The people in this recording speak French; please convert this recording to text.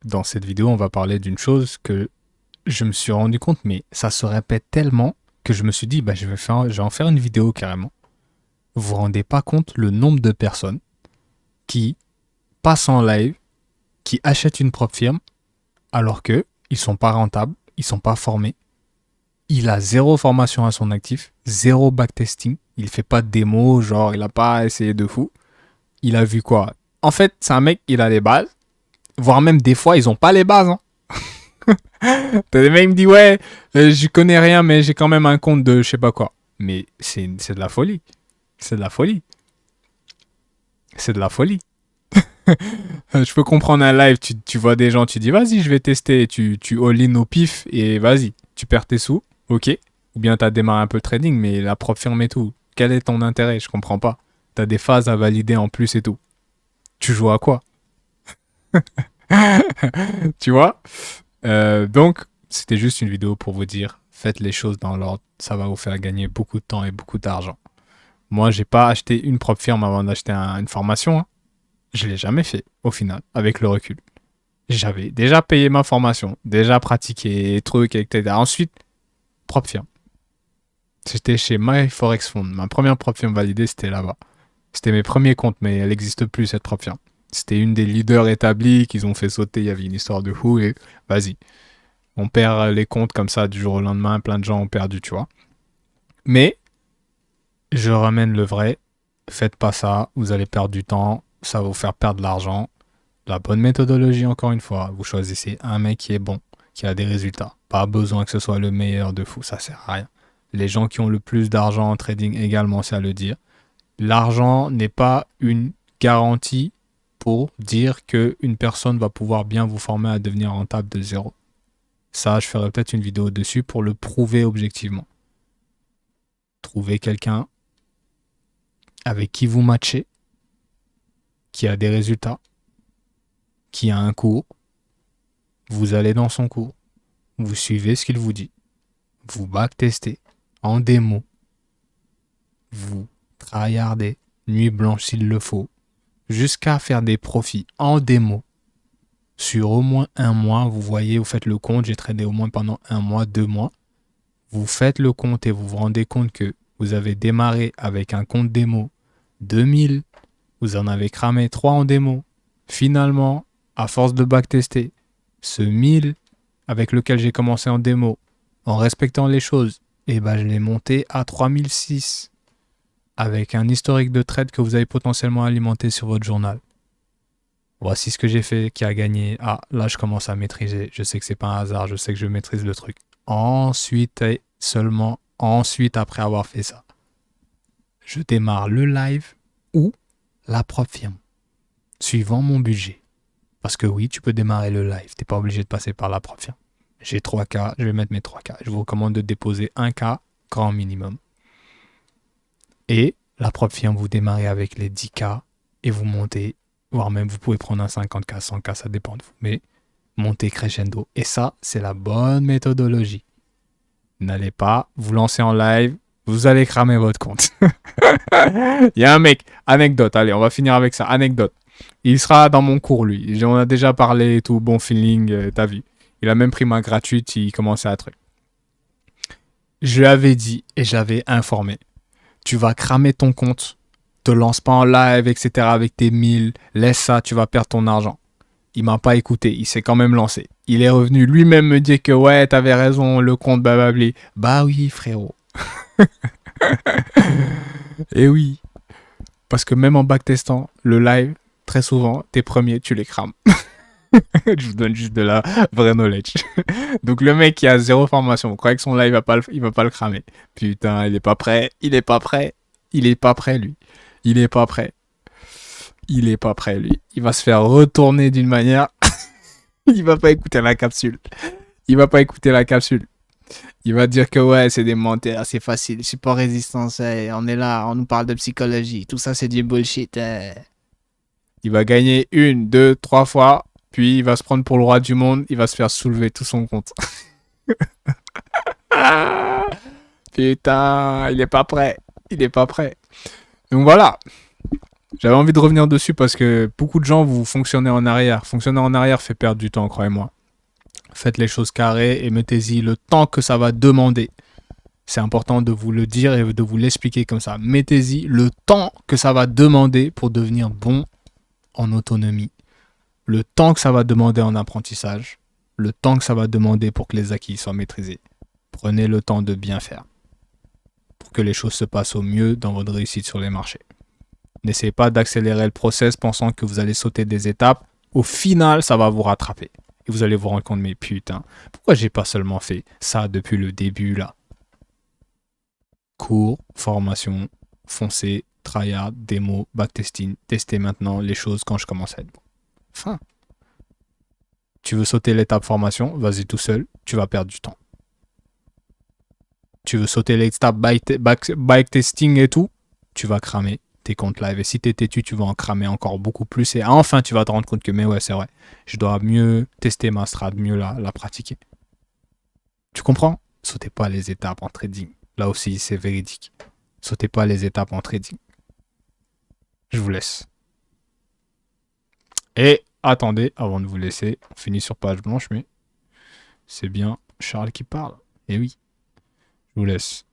Dans cette vidéo, on va parler d'une chose que je me suis rendu compte, mais ça se répète tellement que je me suis dit, bah, je vais en faire une vidéo carrément. Vous vous rendez pas compte le nombre de personnes qui passent en live, qui achètent une propre firme, alors que ils sont pas rentables, ils sont pas formés. Il a zéro formation à son actif, zéro backtesting. Il fait pas de démo, genre il a pas essayé de fou. Il a vu quoi? En fait, c'est un mec, il a les bases, voire même des fois, ils ont pas les bases. Hein. T'as des mecs qui me disent, ouais, je connais rien, mais j'ai quand même un compte de je sais pas quoi. Mais c'est de la folie. C'est de la folie. C'est de la folie. Je peux comprendre un live, tu vois des gens, tu dis, vas-y, je vais tester. Tu all-in au pif et vas-y, tu perds tes sous, ok. Ou bien t'as démarré un peu le trading, mais la propre firme et tout. Quel est ton intérêt? Je comprends pas. T'as des phases à valider en plus et tout. Tu joues à quoi? Tu vois? Donc, c'était juste une vidéo pour vous dire, faites les choses dans l'ordre, ça va vous faire gagner beaucoup de temps et beaucoup d'argent. Moi, j'ai pas acheté une propre firme avant d'acheter une formation. Hein. Je l'ai jamais fait, au final, avec le recul. J'avais déjà payé ma formation, déjà pratiqué, trucs, etc. Ensuite, propre firme. C'était chez My Forex Fund. Ma première propre firme validée, c'était là-bas. C'était mes premiers comptes, mais elle n'existe plus, cette propre firme. C'était une des leaders établis qu'ils ont fait sauter. Il y avait une histoire de fou et vas-y. On perd les comptes comme ça du jour au lendemain. Plein de gens ont perdu, tu vois. Mais je ramène le vrai. Faites pas ça. Vous allez perdre du temps. Ça va vous faire perdre de l'argent. La bonne méthodologie, encore une fois. Vous choisissez un mec qui est bon, qui a des résultats. Pas besoin que ce soit le meilleur de fou. Ça sert à rien. Les gens qui ont le plus d'argent en trading également, c'est à le dire. L'argent n'est pas une garantie pour dire qu'une personne va pouvoir bien vous former à devenir rentable de zéro. Ça, je ferai peut-être une vidéo dessus pour le prouver objectivement. Trouvez quelqu'un avec qui vous matchez, qui a des résultats, qui a un cours. Vous allez dans son cours, vous suivez ce qu'il vous dit, vous backtestez en démo, vous tryhardez nuit blanche s'il le faut, jusqu'à faire des profits en démo. Sur au moins un mois, vous voyez, vous faites le compte, j'ai tradé au moins pendant un mois, 2 mois. Vous faites le compte et vous vous rendez compte que vous avez démarré avec un compte démo 2000, vous en avez cramé 3 en démo. Finalement, à force de backtester, ce 1000 avec lequel j'ai commencé en démo, en respectant les choses, et ben je l'ai monté à 3006 avec un historique de trade que vous avez potentiellement alimenté sur votre journal. Voici ce que j'ai fait qui a gagné. Ah, là, je commence à maîtriser. Je sais que c'est pas un hasard. Je sais que je maîtrise le truc. Ensuite, et seulement ensuite, après avoir fait ça, je démarre le live ou la propre firme, suivant mon budget. Parce que oui, tu peux démarrer le live. Tu n'es pas obligé de passer par la propre firme. J'ai 3K, je vais mettre mes 3K. Je vous recommande de déposer 1K, grand minimum. Et la propre firme, vous démarrez avec les 10K et vous montez, voire même vous pouvez prendre un 50K, 100K, ça dépend de vous. Mais montez crescendo. Et ça, c'est la bonne méthodologie. N'allez pas vous lancer en live, vous allez cramer votre compte. Il y a un mec, anecdote, allez, on va finir avec ça, anecdote. Il sera dans mon cours, lui. On a déjà parlé et tout, bon feeling, t'as vu. Il a même pris ma gratuite, il commençait à truc. Je lui avais dit et j'avais informé. Tu vas cramer ton compte, te lance pas en live, etc. avec tes 1000, laisse ça, tu vas perdre ton argent. Il m'a pas écouté, il s'est quand même lancé. Il est revenu lui-même me dire que ouais, t'avais raison, le compte bababli. Bah oui, frérot. Et oui. Parce que même en backtestant, le live, très souvent, tes premiers, tu les crames. Je vous donne juste de la vraie knowledge. Donc le mec qui a zéro formation, vous croyez que son live il va pas le cramer. Putain, il est pas prêt, il est pas prêt, il est pas prêt lui. Il est pas prêt. Il est pas prêt lui. Il va se faire retourner d'une manière. Il va pas écouter la capsule. Il va pas écouter la capsule. Il va dire que ouais, c'est des menteurs, c'est facile. Support résistance, on est là, on nous parle de psychologie. Tout ça, c'est du bullshit. Il va gagner 1, 2, 3 fois. Puis il va se prendre pour le roi du monde. Il va se faire soulever tout son compte. Putain, il est pas prêt. Il est pas prêt. Donc voilà. J'avais envie de revenir dessus parce que beaucoup de gens, vous fonctionnez en arrière. Fonctionner en arrière fait perdre du temps, croyez-moi. Faites les choses carrées et mettez-y le temps que ça va demander. C'est important de vous le dire et de vous l'expliquer comme ça. Mettez-y le temps que ça va demander pour devenir bon en autonomie. Le temps que ça va demander en apprentissage. Le temps que ça va demander pour que les acquis soient maîtrisés. Prenez le temps de bien faire pour que les choses se passent au mieux dans votre réussite sur les marchés. N'essayez pas d'accélérer le process pensant que vous allez sauter des étapes. Au final, ça va vous rattraper. Et vous allez vous rendre compte, mais putain, pourquoi j'ai pas seulement fait ça depuis le début là? Cours, formation, foncez, tryhard, démo, backtesting, testez maintenant les choses quand je commence à être bon. Fin. Tu veux sauter l'étape formation, vas-y tout seul, tu vas perdre du temps. Tu veux sauter l'étape backtesting et tout, tu vas cramer tes comptes live. Et si t'es têtu, tu vas en cramer encore beaucoup plus. Et enfin, tu vas te rendre compte que, mais ouais, c'est vrai, je dois mieux tester ma strat, mieux la pratiquer. Tu comprends? Sautez pas les étapes en trading. Là aussi, c'est véridique. Sautez pas les étapes en trading. Je vous laisse. Et attendez, avant de vous laisser, on finit sur page blanche, mais c'est bien Charles qui parle. Et oui, je vous laisse.